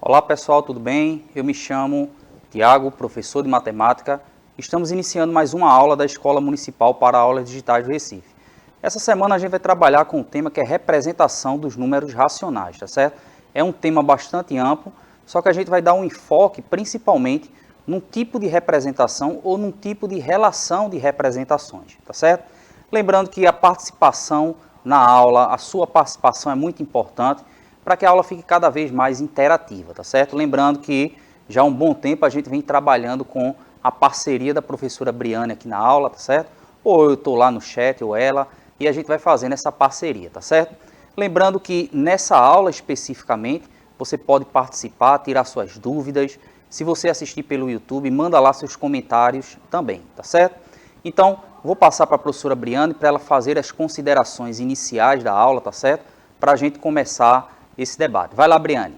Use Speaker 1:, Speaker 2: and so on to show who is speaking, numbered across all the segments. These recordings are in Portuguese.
Speaker 1: Olá pessoal, tudo bem? Eu me chamo Tiago, professor de matemática. Estamos iniciando mais uma aula da Escola Municipal para Aulas Digitais do Recife. Essa semana a gente vai trabalhar com um tema que é representação dos números racionais, tá certo? É um tema bastante amplo, só que a gente vai dar um enfoque principalmente num tipo de representação ou num tipo de relação de representações, tá certo? Lembrando que a participação na aula, a sua participação é muito importante para que a aula fique cada vez mais interativa, tá certo? Lembrando que já há um bom tempo a gente vem trabalhando com a parceria da professora Briane aqui na aula, tá certo? Ou eu estou lá no chat, ou ela, e a gente vai fazendo essa parceria, tá certo? Lembrando que nessa aula especificamente, você pode participar, tirar suas dúvidas. Se você assistir pelo YouTube, manda lá seus comentários também, tá certo? Então, vou passar para a professora Briane para ela fazer as considerações iniciais da aula, tá certo? Para a gente começar esse debate. Vai lá, Briane.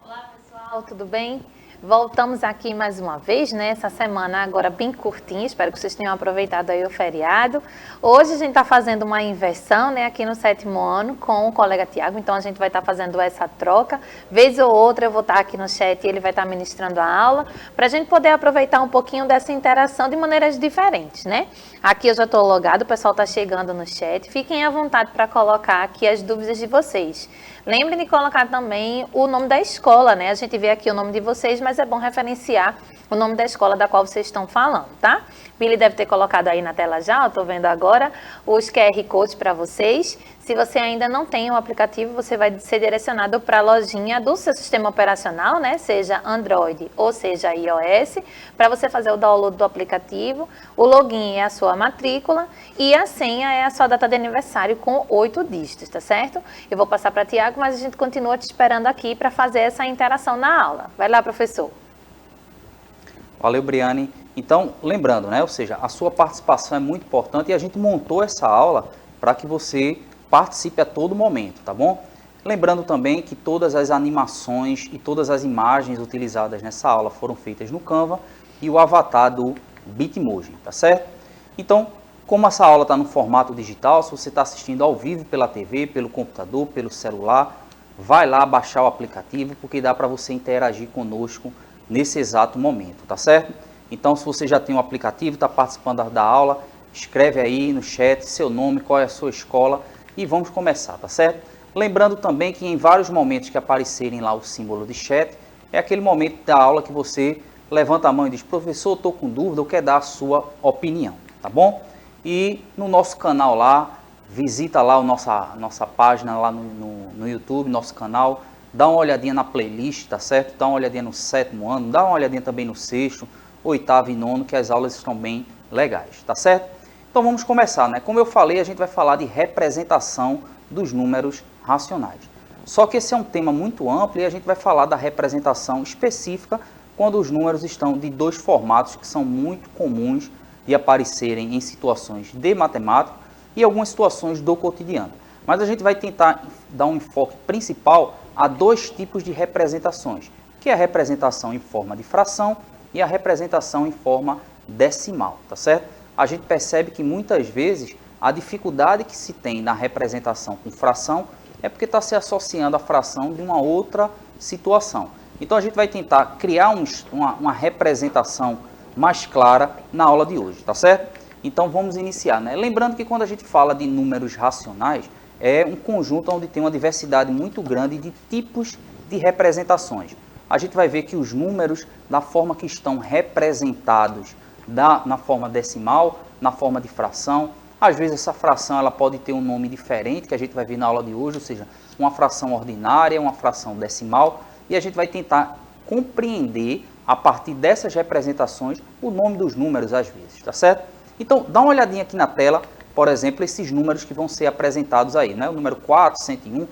Speaker 2: Olá, pessoal, tudo bem? Voltamos aqui mais uma vez, né? Essa semana agora bem curtinha, espero que vocês tenham aproveitado aí o feriado. Hoje a gente está fazendo uma inversão, né? Aqui no 7º ano com o colega Tiago, então a gente vai estar fazendo essa troca. Vez ou outra eu vou estar aqui no chat e ele vai estar ministrando a aula, para a gente poder aproveitar um pouquinho dessa interação de maneiras diferentes, né? Aqui eu já estou logado, o pessoal está chegando no chat. Fiquem à vontade para colocar aqui as dúvidas de vocês. Lembrem de colocar também o nome da escola, né? A gente vê aqui o nome de vocês, mas é bom referenciar o nome da escola da qual vocês estão falando, tá? Billy deve ter colocado aí na tela já, eu estou vendo agora, os QR Codes para vocês. Se você ainda não tem o aplicativo, você vai ser direcionado para a lojinha do seu sistema operacional, né? Seja Android ou seja iOS, para você fazer o download do aplicativo. O login é a sua matrícula e a senha é a sua data de aniversário com 8 dígitos, tá certo? Eu vou passar para Tiago, mas a gente continua te esperando aqui para fazer essa interação na aula. Vai lá, professor.
Speaker 1: Valeu, Briane. Então, lembrando, né? Ou seja, a sua participação é muito importante e a gente montou essa aula para que você participe a todo momento, tá bom? Lembrando também que todas as animações e todas as imagens utilizadas nessa aula foram feitas no Canva e o avatar do Bitmoji, tá certo? Então, como essa aula está no formato digital, se você está assistindo ao vivo pela TV, pelo computador, pelo celular, vai lá baixar o aplicativo, porque dá para você interagir conosco nesse exato momento, tá certo? Então, se você já tem um aplicativo, está participando da aula, escreve aí no chat seu nome, qual é a sua escola e vamos começar, tá certo? Lembrando também que em vários momentos que aparecerem lá o símbolo de chat, é aquele momento da aula que você levanta a mão e diz, professor, estou com dúvida, ou quer dar a sua opinião, tá bom? E no nosso canal lá, visita lá a nossa página lá no YouTube, nosso canal, dá uma olhadinha na playlist, tá certo? Dá uma olhadinha no 7º ano, dá uma olhadinha também no 6º, 8º e 9º, que as aulas estão bem legais, tá certo? Então vamos começar, né? Como eu falei, a gente vai falar de representação dos números racionais. Só que esse é um tema muito amplo e a gente vai falar da representação específica quando os números estão de dois formatos que são muito comuns de aparecerem em situações de matemática e algumas situações do cotidiano. Mas a gente vai tentar dar um enfoque principal a dois tipos de representações, que é a representação em forma de fração e a representação em forma decimal, tá certo? A gente percebe que muitas vezes a dificuldade que se tem na representação com fração é porque está se associando a fração de uma outra situação. Então a gente vai tentar criar uma representação mais clara na aula de hoje, tá certo? Então vamos iniciar, né? Lembrando que quando a gente fala de números racionais, é um conjunto onde tem uma diversidade muito grande de tipos de representações. A gente vai ver que os números, da forma que estão representados na forma decimal, na forma de fração, às vezes essa fração ela pode ter um nome diferente, que a gente vai ver na aula de hoje, ou seja, uma fração ordinária, uma fração decimal, e a gente vai tentar compreender, a partir dessas representações, o nome dos números às vezes, tá certo? Então, dá uma olhadinha aqui na tela, por exemplo, esses números que vão ser apresentados aí, né? O número 4, 101,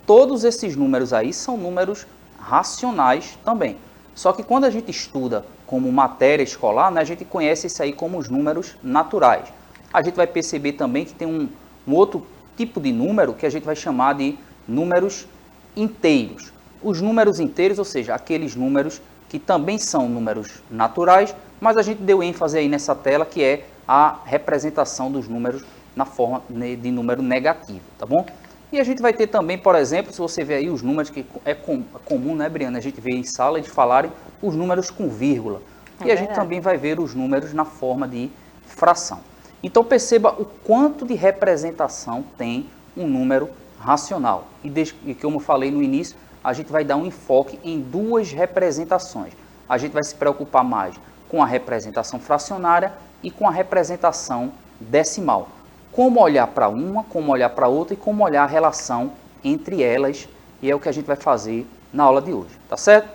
Speaker 1: todos esses números aí são números racionais também. Só que quando a gente estuda como matéria escolar, né, a gente conhece isso aí como os números naturais. A gente vai perceber também que tem um outro tipo de número que a gente vai chamar de números inteiros. Os números inteiros, ou seja, aqueles números que também são números naturais, mas a gente deu ênfase aí nessa tela que é a representação dos números na forma de número negativo, tá bom? E a gente vai ter também, por exemplo, se você ver aí os números, que é comum, né, Briana, a gente vê em sala de falarem os números com vírgula. E a gente também vai ver os números na forma de fração. Então perceba o quanto de representação tem um número racional. E como eu falei no início, a gente vai dar um enfoque em duas representações. A gente vai se preocupar mais com a representação fracionária e com a representação decimal. Como olhar para uma, como olhar para outra e como olhar a relação entre elas, e é o que a gente vai fazer na aula de hoje, tá certo?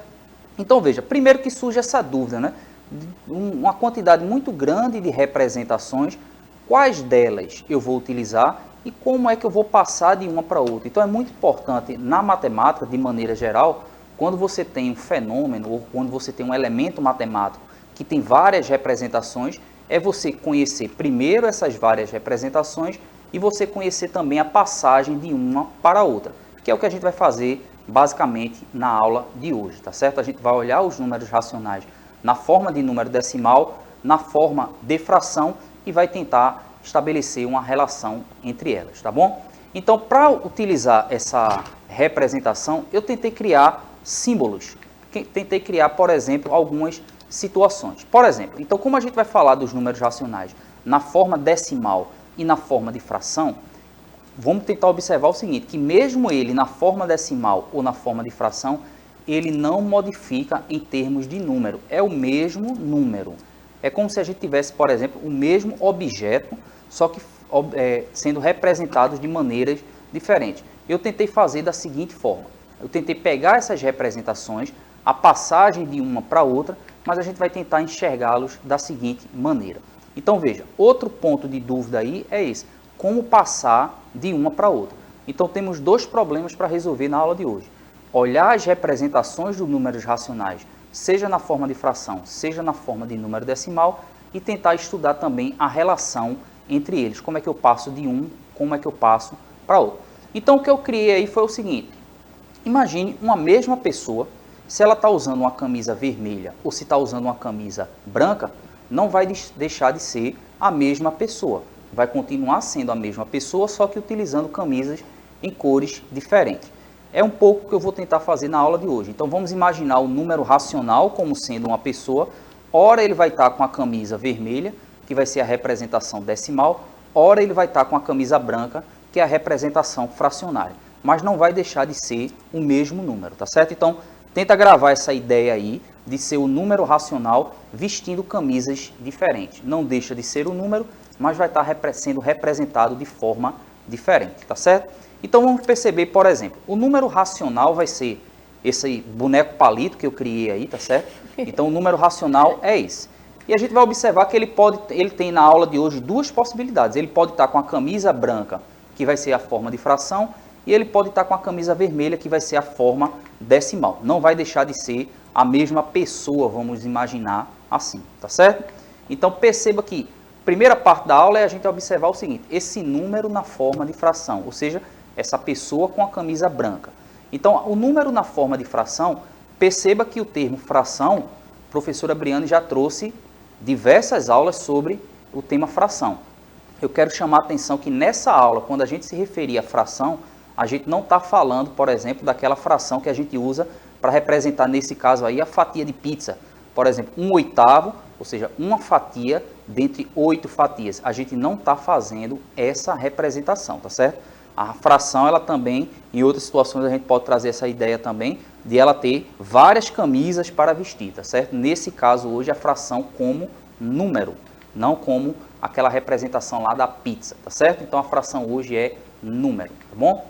Speaker 1: Então veja, primeiro que surge essa dúvida, né? Uma quantidade muito grande de representações, quais delas eu vou utilizar e como é que eu vou passar de uma para outra. Então é muito importante na matemática, de maneira geral, quando você tem um fenômeno ou quando você tem um elemento matemático que tem várias representações, é você conhecer primeiro essas várias representações e você conhecer também a passagem de uma para a outra, que é o que a gente vai fazer basicamente na aula de hoje, tá certo? A gente vai olhar os números racionais na forma de número decimal, na forma de fração e vai tentar estabelecer uma relação entre elas, tá bom? Então, para utilizar essa representação, eu tentei criar símbolos, tentei criar, por exemplo, algumas situações. Por exemplo, então como a gente vai falar dos números racionais na forma decimal e na forma de fração, vamos tentar observar o seguinte, que mesmo ele na forma decimal ou na forma de fração, ele não modifica em termos de número, é o mesmo número. É como se a gente tivesse, por exemplo, o mesmo objeto, só que sendo representados de maneiras diferentes. Eu tentei fazer da seguinte forma, eu tentei pegar essas representações, a passagem de uma para outra, mas a gente vai tentar enxergá-los da seguinte maneira. Então veja, outro ponto de dúvida aí é esse, como passar de uma para outra. Então temos dois problemas para resolver na aula de hoje. Olhar as representações dos números racionais, seja na forma de fração, seja na forma de número decimal, e tentar estudar também a relação entre eles. Como é que eu passo de um, como é que eu passo para outro. Então o que eu criei aí foi o seguinte, imagine uma mesma pessoa, se ela está usando uma camisa vermelha ou se está usando uma camisa branca, não vai deixar de ser a mesma pessoa. Vai continuar sendo a mesma pessoa, só que utilizando camisas em cores diferentes. É um pouco o que eu vou tentar fazer na aula de hoje. Então vamos imaginar o número racional como sendo uma pessoa. Ora ele vai estar com a camisa vermelha, que vai ser a representação decimal. Ora ele vai estar com a camisa branca, que é a representação fracionária. Mas não vai deixar de ser o mesmo número, tá certo? Então tenta gravar essa ideia aí de ser o número racional vestindo camisas diferentes. Não deixa de ser o número, mas vai estar sendo representado de forma diferente, tá certo? Então vamos perceber, por exemplo, o número racional vai ser esse boneco palito que eu criei aí, tá certo? Então o número racional é esse. E a gente vai observar que ele tem na aula de hoje duas possibilidades. Ele pode estar com a camisa branca, que vai ser a forma de fração, e ele pode estar com a camisa vermelha, que vai ser a forma decimal. Não vai deixar de ser a mesma pessoa, vamos imaginar assim, tá certo? Então perceba que a primeira parte da aula é a gente observar o seguinte, esse número na forma de fração, ou seja, essa pessoa com a camisa branca. Então o número na forma de fração, perceba que o termo fração, a professora Briane já trouxe diversas aulas sobre o tema fração. Eu quero chamar a atenção que nessa aula, quando a gente se referir a fração, a gente não está falando, por exemplo, daquela fração que a gente usa para representar, nesse caso aí, a fatia de pizza. Por exemplo, 1/8, ou seja, uma fatia dentre 8 fatias. A gente não está fazendo essa representação, tá certo? A fração, ela também, em outras situações, a gente pode trazer essa ideia também de ela ter várias camisas para vestir, tá certo? Nesse caso, hoje, a fração como número, não como aquela representação lá da pizza, tá certo? Então, a fração hoje é número, tá bom?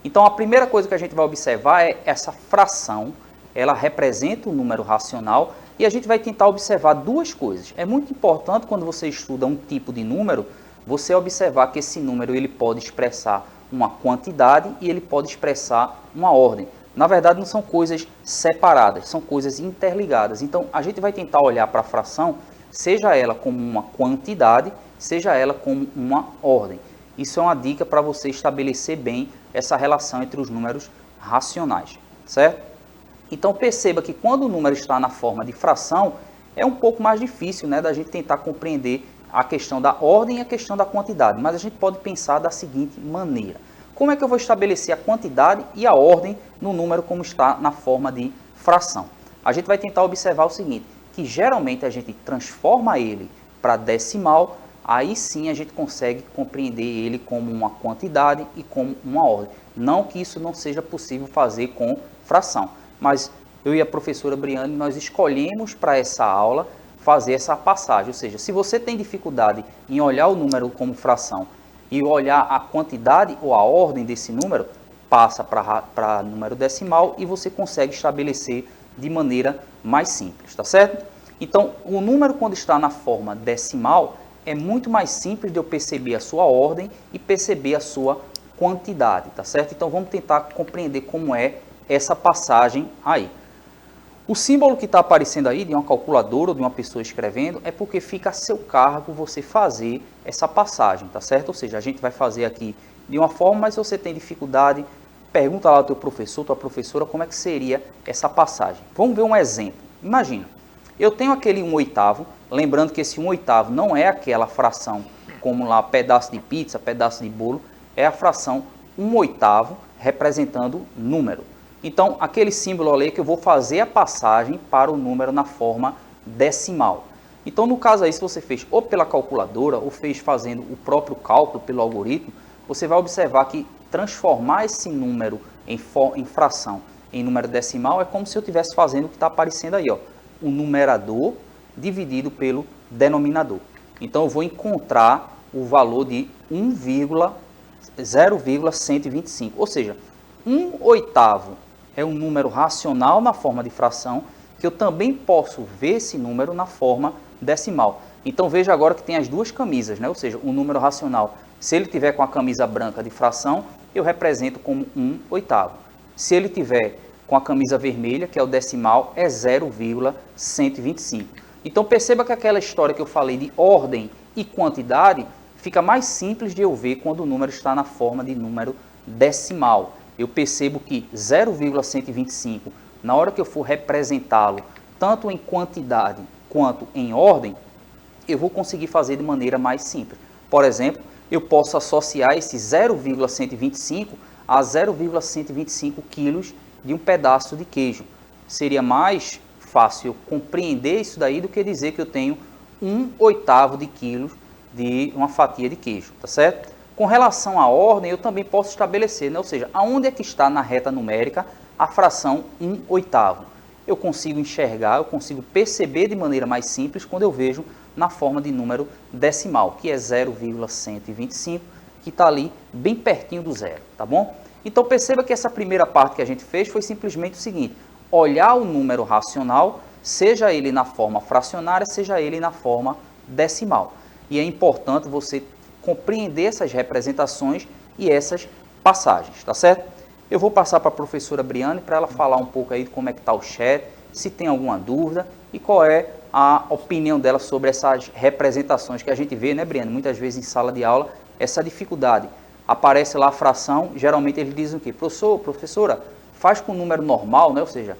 Speaker 1: Então, a primeira coisa que a gente vai observar é essa fração, ela representa o número racional e a gente vai tentar observar duas coisas. É muito importante quando você estuda um tipo de número, você observar que esse número ele pode expressar uma quantidade e ele pode expressar uma ordem. Na verdade, não são coisas separadas, são coisas interligadas. Então, a gente vai tentar olhar para a fração, seja ela como uma quantidade, seja ela como uma ordem. Isso é uma dica para você estabelecer bem essa relação entre os números racionais, certo? Então perceba que quando o número está na forma de fração, é um pouco mais difícil, né, da gente tentar compreender a questão da ordem e a questão da quantidade, mas a gente pode pensar da seguinte maneira. Como é que eu vou estabelecer a quantidade e a ordem no número como está na forma de fração? A gente vai tentar observar o seguinte, que geralmente a gente transforma ele para decimal, aí sim a gente consegue compreender ele como uma quantidade e como uma ordem. Não que isso não seja possível fazer com fração, mas eu e a professora Briane, nós escolhemos para essa aula fazer essa passagem. Ou seja, se você tem dificuldade em olhar o número como fração e olhar a quantidade ou a ordem desse número, passa para número decimal e você consegue estabelecer de maneira mais simples, tá certo? Então, o número quando está na forma decimal, é muito mais simples de eu perceber a sua ordem e perceber a sua quantidade, tá certo? Então, vamos tentar compreender como é essa passagem aí. O símbolo que está aparecendo aí, de uma calculadora ou de uma pessoa escrevendo, é porque fica a seu cargo você fazer essa passagem, tá certo? Ou seja, a gente vai fazer aqui de uma forma, mas se você tem dificuldade, pergunta lá ao teu professor, tua professora, como é que seria essa passagem. Vamos ver um exemplo. Imagina, eu tenho aquele 1/8, lembrando que esse 1/8 não é aquela fração como lá pedaço de pizza, pedaço de bolo, é a fração 1/8 representando número. Então, aquele símbolo ali que eu vou fazer a passagem para o número na forma decimal. Então, no caso aí, se você fez ou pela calculadora ou fez fazendo o próprio cálculo pelo algoritmo, você vai observar que transformar esse número em fração em número decimal é como se eu estivesse fazendo o que está aparecendo aí, ó, o numerador dividido pelo denominador. Então, eu vou encontrar o valor de 0,125, ou seja, 1/8 é um número racional na forma de fração, que eu também posso ver esse número na forma decimal. Então veja agora que tem as duas camisas, né? Ou seja, o número racional, se ele tiver com a camisa branca de fração, eu represento como 1/8. Se ele tiver com a camisa vermelha, que é o decimal, é 0,125. Então perceba que aquela história que eu falei de ordem e quantidade fica mais simples de eu ver quando o número está na forma de número decimal. Eu percebo que 0,125, na hora que eu for representá-lo, tanto em quantidade quanto em ordem, eu vou conseguir fazer de maneira mais simples. Por exemplo, eu posso associar esse 0,125 a 0,125 quilos de um pedaço de queijo. Seria mais fácil compreender isso daí do que dizer que eu tenho 1/8 de quilo de uma fatia de queijo, tá certo? Com relação à ordem, eu também posso estabelecer, né? Ou seja, aonde é que está na reta numérica a fração 1/8? Eu consigo enxergar, eu consigo perceber de maneira mais simples quando eu vejo na forma de número decimal, que é 0,125, que está ali bem pertinho do zero, tá bom? Então perceba que essa primeira parte que a gente fez foi simplesmente o seguinte, olhar o número racional, seja ele na forma fracionária, seja ele na forma decimal. E é importante você compreender essas representações e essas passagens, tá certo? Eu vou passar para a professora Briane para ela falar um pouco aí de como é que está o chat, se tem alguma dúvida e qual é a opinião dela sobre essas representações que a gente vê, né, Briane? Muitas vezes em sala de aula, essa dificuldade. Aparece lá a fração, geralmente eles dizem o quê? Professor, professora, faz com o número normal, né? Ou seja,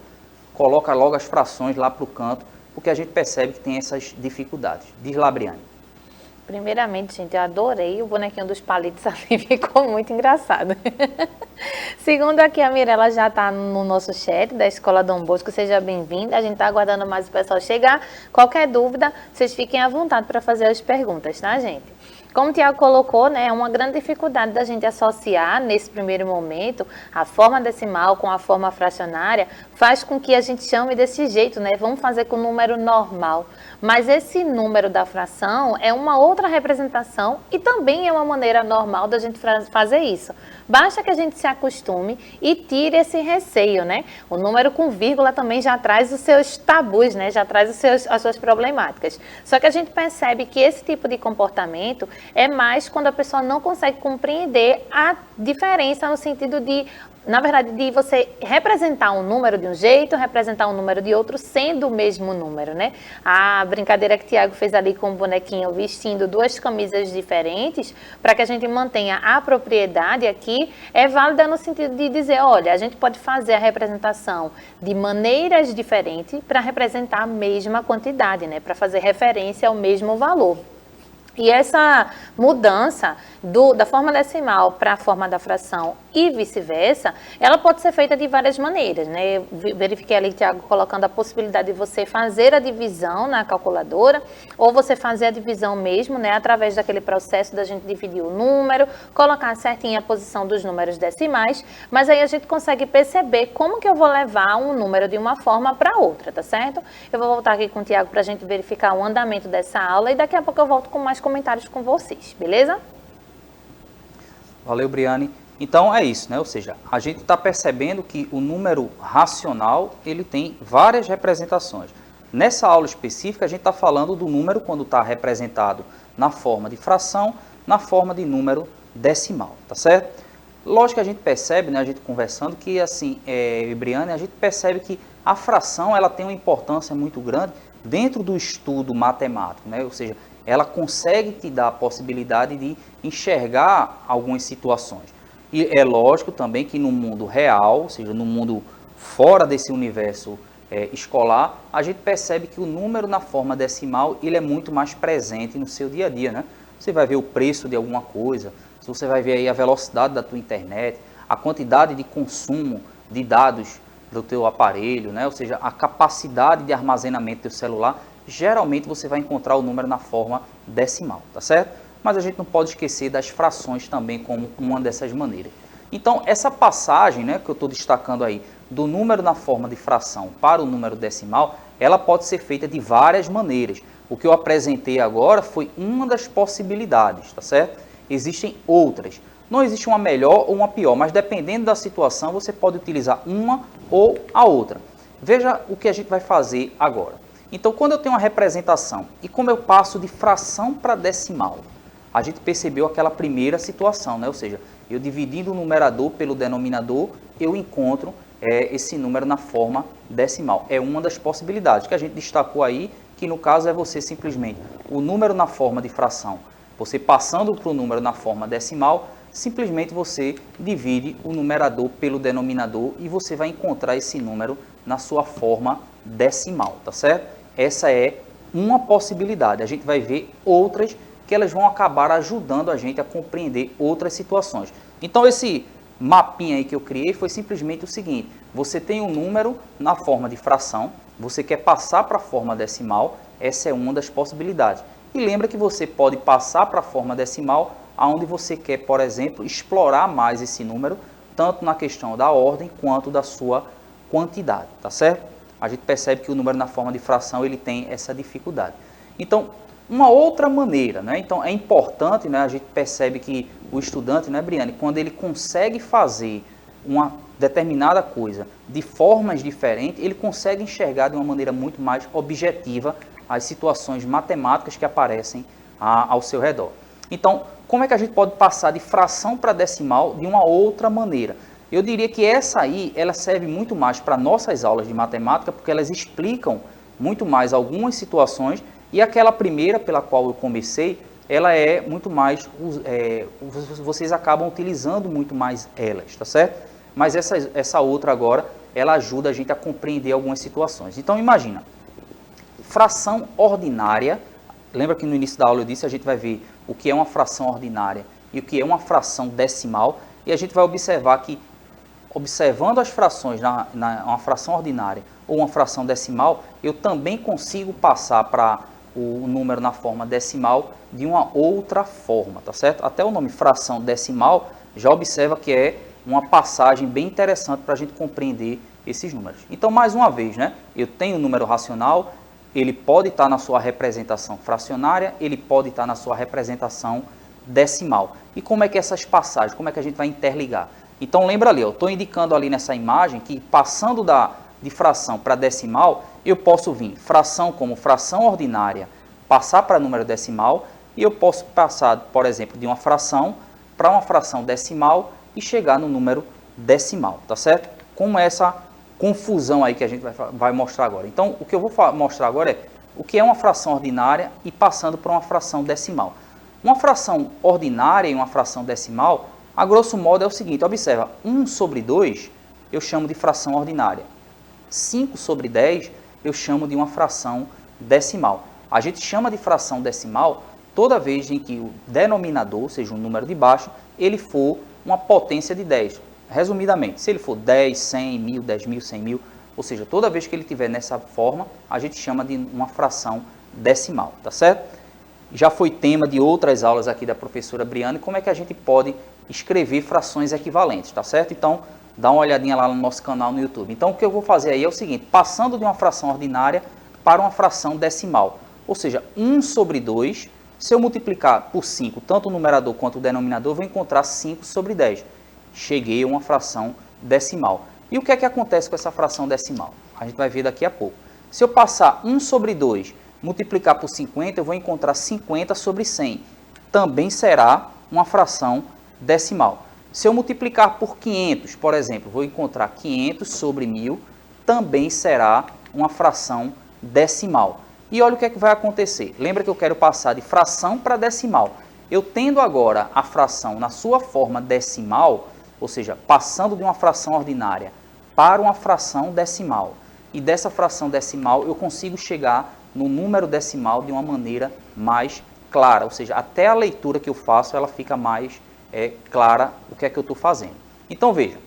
Speaker 1: coloca logo as frações lá para o canto, porque a gente percebe que tem essas dificuldades. Diz lá, Briane.
Speaker 2: Primeiramente, gente, eu adorei o bonequinho dos palitos ali, ficou muito engraçado. Segundo, aqui a Mirella já está no nosso chat da Escola Dom Bosco, seja bem-vinda. A gente está aguardando mais o pessoal chegar. Qualquer dúvida, vocês fiquem à vontade para fazer as perguntas, tá, gente? Como o Tiago colocou, né, é uma grande dificuldade da gente associar, nesse primeiro momento, a forma decimal com a forma fracionária, faz com que a gente chame desse jeito, né? Vamos fazer com o número normal. Mas esse número da fração é uma outra representação e também é uma maneira normal da gente fazer isso. Basta que a gente se acostume e tire esse receio, né? O número com vírgula também já traz os seus tabus, né? Já traz as suas problemáticas. Só que a gente percebe que esse tipo de comportamento é mais quando a pessoa não consegue compreender a diferença no sentido de, na verdade, de você representar um número de um jeito, representar um número de outro, sendo o mesmo número, né? A brincadeira que o Tiago fez ali com o bonequinho vestindo duas camisas diferentes, para que a gente mantenha a propriedade aqui, é válida no sentido de dizer, olha, a gente pode fazer a representação de maneiras diferentes para representar a mesma quantidade, né? Para fazer referência ao mesmo valor. E essa mudança da forma decimal para a forma da fração e vice-versa, ela pode ser feita de várias maneiras, né? Eu verifiquei ali, Tiago, colocando a possibilidade de você fazer a divisão na calculadora, ou você fazer a divisão mesmo, né? Através daquele processo da gente dividir o número, colocar certinho a posição dos números decimais, mas aí a gente consegue perceber como que eu vou levar um número de uma forma para outra, tá certo? Eu vou voltar aqui com o Tiago para a gente verificar o andamento dessa aula e daqui a pouco eu volto com mais comentários com vocês, beleza?
Speaker 1: Valeu, Briane. Então é isso, né? Ou seja, a gente está percebendo que o número racional ele tem várias representações. Nessa aula específica a gente está falando do número quando está representado na forma de fração, na forma de número decimal, tá certo? Lógico que a gente percebe, né, a gente conversando, que assim, Briane, a gente percebe que a fração ela tem uma importância muito grande dentro do estudo matemático, né? Ou seja, ela consegue te dar a possibilidade de enxergar algumas situações. E é lógico também que no mundo real, ou seja, no mundo fora desse universo escolar, a gente percebe que o número na forma decimal ele é muito mais presente no seu dia a dia, né? Você vai ver o preço de alguma coisa, você vai ver aí a velocidade da tua internet, a quantidade de consumo de dados do teu aparelho, né? Ou seja, a capacidade de armazenamento do teu celular, geralmente você vai encontrar o número na forma decimal, tá certo? Mas a gente não pode esquecer das frações também como uma dessas maneiras. Então, essa passagem, né, que eu estou destacando aí, do número na forma de fração para o número decimal, ela pode ser feita de várias maneiras. O que eu apresentei agora foi uma das possibilidades, tá certo? Existem outras. Não existe uma melhor ou uma pior, mas dependendo da situação, você pode utilizar uma ou a outra. Veja o que a gente vai fazer agora. Então, quando eu tenho uma representação e como eu passo de fração para decimal, a gente percebeu aquela primeira situação, né? Ou seja, eu dividindo o numerador pelo denominador, eu encontro esse número na forma decimal. É uma das possibilidades que a gente destacou aí, que no caso é você simplesmente, o número na forma de fração, você passando para o número na forma decimal, simplesmente você divide o numerador pelo denominador e você vai encontrar esse número na sua forma decimal, tá certo? Essa é uma possibilidade. A gente vai ver outras que elas vão acabar ajudando a gente a compreender outras situações. Então esse mapinha aí que eu criei foi simplesmente o seguinte: você tem um número na forma de fração, você quer passar para a forma decimal, essa é uma das possibilidades. E lembra que você pode passar para a forma decimal aonde você quer, por exemplo, explorar mais esse número, tanto na questão da ordem quanto da sua quantidade, tá certo? A gente percebe que o número na forma de fração ele tem essa dificuldade. Então, uma outra maneira, né? Então é importante, né? A gente percebe que o estudante, né, Briane, quando ele consegue fazer uma determinada coisa de formas diferentes, ele consegue enxergar de uma maneira muito mais objetiva as situações matemáticas que aparecem ao seu redor. Então, como é que a gente pode passar de fração para decimal de uma outra maneira? Eu diria que essa aí, ela serve muito mais para nossas aulas de matemática, porque elas explicam muito mais algumas situações, e aquela primeira pela qual eu comecei, ela é muito mais, vocês acabam utilizando muito mais elas, tá certo? Mas essa outra agora, ela ajuda a gente a compreender algumas situações. Então imagina, fração ordinária, lembra que no início da aula eu disse, a gente vai ver o que é uma fração ordinária e o que é uma fração decimal, e a gente vai observar que, observando as frações uma fração ordinária ou uma fração decimal, eu também consigo passar para o número na forma decimal de uma outra forma, tá certo? Até o nome fração decimal já observa que é uma passagem bem interessante para a gente compreender esses números. Então, mais uma vez, né? Eu tenho o número racional, ele pode estar na sua representação fracionária, ele pode estar na sua representação decimal. E como é que essas passagens, como é que a gente vai interligar? Então lembra ali, eu estou indicando ali nessa imagem que passando de fração para decimal, eu posso vir fração como fração ordinária, passar para número decimal, e eu posso passar, por exemplo, de uma fração para uma fração decimal e chegar no número decimal, tá certo? Com essa confusão aí que a gente vai mostrar agora. Então, o que eu vou mostrar agora é o que é uma fração ordinária e passando para uma fração decimal. Uma fração ordinária e uma fração decimal, a grosso modo é o seguinte, observa, 1 sobre 2 eu chamo de fração ordinária, 5 sobre 10 eu chamo de uma fração decimal. A gente chama de fração decimal toda vez em que o denominador, ou seja, um número de baixo, ele for uma potência de 10. Resumidamente, se ele for 10, 100, 1000, 10.000, 100.000, ou seja, toda vez que ele estiver nessa forma, a gente chama de uma fração decimal, tá certo? Já foi tema de outras aulas aqui da professora Briane, como é que a gente pode escrever frações equivalentes, tá certo? Então, dá uma olhadinha lá no nosso canal no YouTube. Então, o que eu vou fazer aí é o seguinte, passando de uma fração ordinária para uma fração decimal, ou seja, 1 sobre 2, se eu multiplicar por 5, tanto o numerador quanto o denominador, eu vou encontrar 5 sobre 10. Cheguei a uma fração decimal. E o que é que acontece com essa fração decimal? A gente vai ver daqui a pouco. Se eu passar 1 sobre 2, multiplicar por 50, eu vou encontrar 50 sobre 100. Também será uma fração decimal. Se eu multiplicar por 500, por exemplo, vou encontrar 500 sobre 1000, também será uma fração decimal. E olha o que é que vai acontecer. Lembra que eu quero passar de fração para decimal. Eu tendo agora a fração na sua forma decimal, ou seja, passando de uma fração ordinária para uma fração decimal. E dessa fração decimal eu consigo chegar no número decimal de uma maneira mais clara. Ou seja, até a leitura que eu faço, ela fica mais clara o que é que eu estou fazendo. Então veja,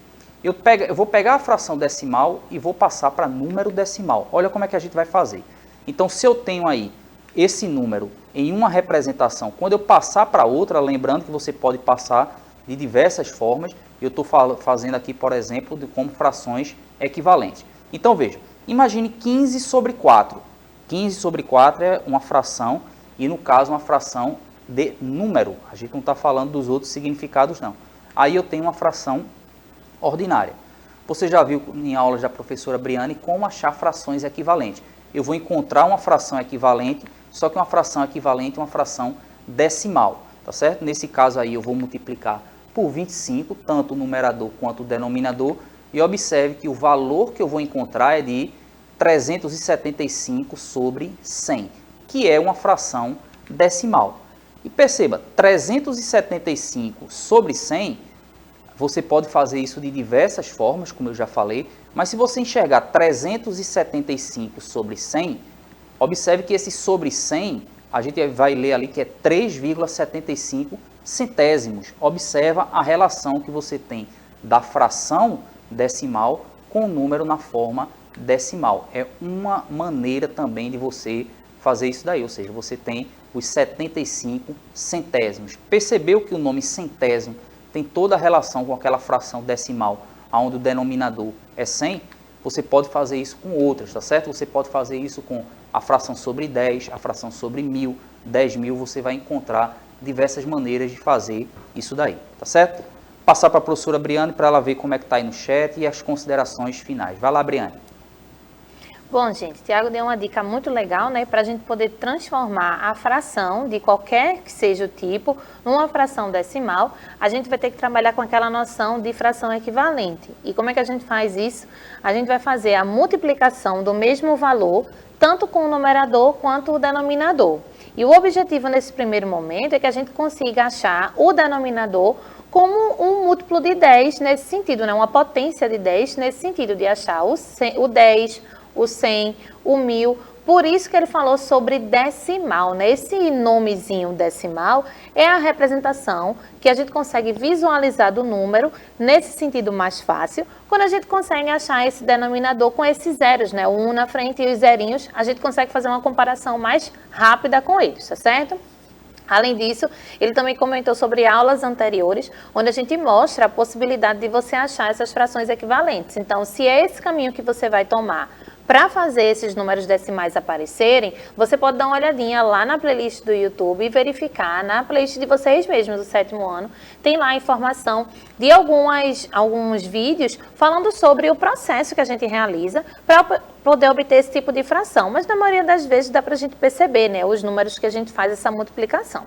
Speaker 1: eu vou pegar a fração decimal e vou passar para número decimal. Olha como é que a gente vai fazer. Então, se eu tenho aí esse número em uma representação, quando eu passar para outra, lembrando que você pode passar de diversas formas, eu estou fazendo aqui, por exemplo, como frações equivalentes. Então, veja, imagine 15 sobre 4. 15 sobre 4 é uma fração e, no caso, uma fração de número. A gente não está falando dos outros significados, não. Aí eu tenho uma fração ordinária. Você já viu em aulas da professora Briane como achar frações equivalentes. Eu vou encontrar uma fração equivalente, só que uma fração equivalente é uma fração decimal, tá certo? Nesse caso aí eu vou multiplicar por 25, tanto o numerador quanto o denominador, e observe que o valor que eu vou encontrar é de 375 sobre 100, que é uma fração decimal. E perceba, 375 sobre 100, você pode fazer isso de diversas formas, como eu já falei, mas se você enxergar 375 sobre 100, observe que esse sobre 100, a gente vai ler ali que é 3,75 centésimos. Observa a relação que você tem da fração decimal com o número na forma decimal. É uma maneira também de você fazer isso daí, ou seja, você tem os 75 centésimos. Percebeu que o nome centésimo tem toda a relação com aquela fração decimal, onde o denominador é 100, você pode fazer isso com outras, tá certo? Você pode fazer isso com a fração sobre 10, a fração sobre 1000, 10.000, você vai encontrar diversas maneiras de fazer isso daí, tá certo? Passar para a professora Briane para ela ver como é que está aí no chat e as considerações finais. Vai lá, Briane.
Speaker 2: Bom, gente, Tiago deu uma dica muito legal, né, para a gente poder transformar a fração, de qualquer que seja o tipo, numa fração decimal. A gente vai ter que trabalhar com aquela noção de fração equivalente. E como é que a gente faz isso? A gente vai fazer a multiplicação do mesmo valor, tanto com o numerador quanto o denominador. E o objetivo nesse primeiro momento é que a gente consiga achar o denominador como um múltiplo de 10 nesse sentido, né? Uma potência de 10 nesse sentido, de achar o 10, o 100, o 1000, por isso que ele falou sobre decimal, né? Esse nomezinho decimal é a representação que a gente consegue visualizar do número, nesse sentido mais fácil, quando a gente consegue achar esse denominador com esses zeros, né? O 1 na frente e os zerinhos, a gente consegue fazer uma comparação mais rápida com eles, tá certo? Além disso, ele também comentou sobre aulas anteriores, onde a gente mostra a possibilidade de você achar essas frações equivalentes. Então, se é esse caminho que você vai tomar para fazer esses números decimais aparecerem, você pode dar uma olhadinha lá na playlist do YouTube e verificar, na playlist de vocês mesmos do 7º ano, tem lá a informação de alguns vídeos falando sobre o processo que a gente realiza para poder obter esse tipo de fração. Mas na maioria das vezes dá para a gente perceber, né, os números que a gente faz essa multiplicação.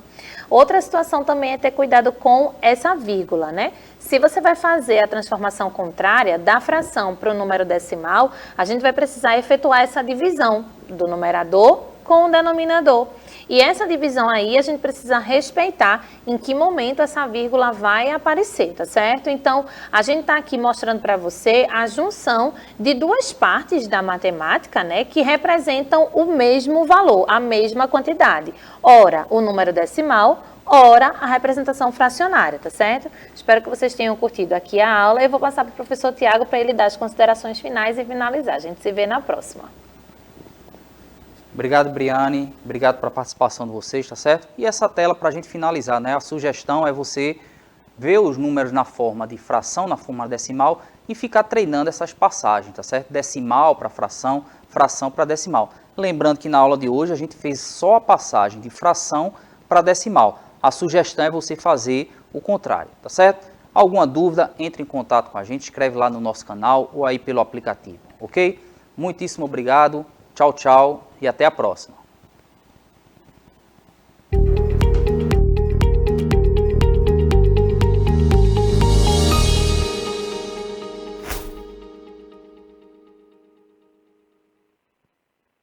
Speaker 2: Outra situação também é ter cuidado com essa vírgula, né? Se você vai fazer a transformação contrária da fração para o número decimal, a gente vai precisar efetuar essa divisão do numerador com o denominador. E essa divisão aí a gente precisa respeitar em que momento essa vírgula vai aparecer, tá certo? Então, a gente está aqui mostrando para você a junção de duas partes da matemática, né, que representam o mesmo valor, a mesma quantidade. Ora, o número decimal, ora, a representação fracionária, tá certo? Espero que vocês tenham curtido aqui a aula. Eu vou passar para o professor Tiago para ele dar as considerações finais e finalizar. A gente se vê na próxima.
Speaker 1: Obrigado, Briane. Obrigado pela participação de vocês, tá certo? E essa tela para a gente finalizar, né? A sugestão é você ver os números na forma de fração, na forma decimal e ficar treinando essas passagens, tá certo? Decimal para fração, fração para decimal. Lembrando que na aula de hoje a gente fez só a passagem de fração para decimal. A sugestão é você fazer o contrário, tá certo? Alguma dúvida, entre em contato com a gente, escreve lá no nosso canal ou aí pelo aplicativo, ok? Muitíssimo obrigado, tchau, tchau e até a próxima.